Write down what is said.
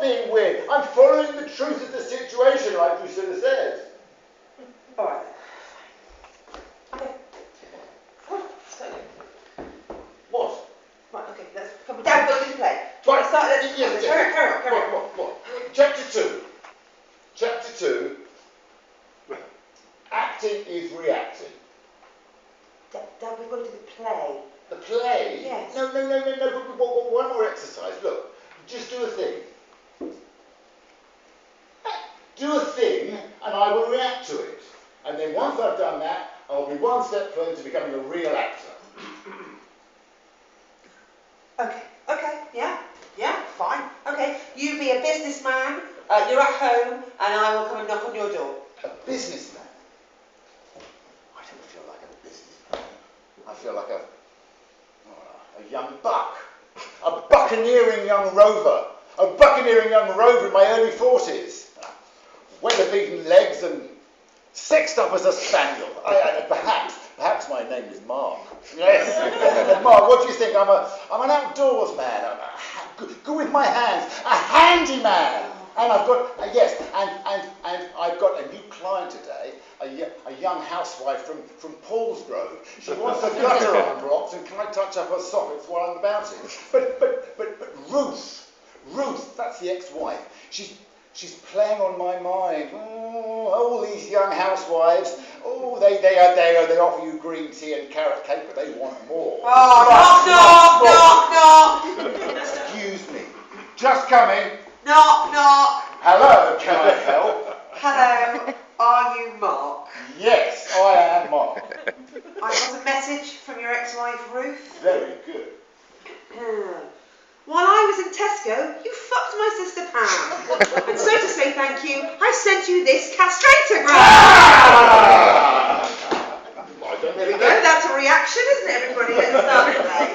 being weird. I'm following the truth of the situation, like Drusilla said. All right. Okay. Let's go. What? Right, okay, let's come down, go to the play. Right, Start, let's yes, carry on. What? Chapter 2. Chapter 2. Acting is reacting. Dad, we've got to do the play. The play? Yes. No. One more exercise. Look, just do a thing. Do a thing, and I will react to it. And then once I've done that, I'll be one step further to becoming a real actor. Okay, yeah, fine. Okay, you be a businessman, you're at home, and I will come and knock on your door. A businessman? I don't feel like a businessman. I feel like a young buck. A buccaneering young rover. A buccaneering young rover in my early 40s. Weather-beaten legs and sexed up as a spaniel. Perhaps my name is Mark. Yes. Mark, what do you think? I'm an outdoors man. Good with my hands. A handyman. And I've got and I've got a new client today, a young housewife from Paulsgrove. She wants a gutter unblocked, and can I touch up her sockets while I'm about it? But Ruth, that's the ex-wife. She's playing on my mind. All these young housewives. They offer you green tea and carrot cake, but they want more. Oh, knock. Excuse me. Just coming. Knock. Hello, can I help? Hello, are you Mark? Yes, I am Mark. I got a message from your ex-wife Ruth. Very good. While I was in Tesco, you fucked my sister Pam. And so to say thank you, I sent you this castratogram. I don't really There we go, that's a reaction, isn't it, everybody? Let's start the play.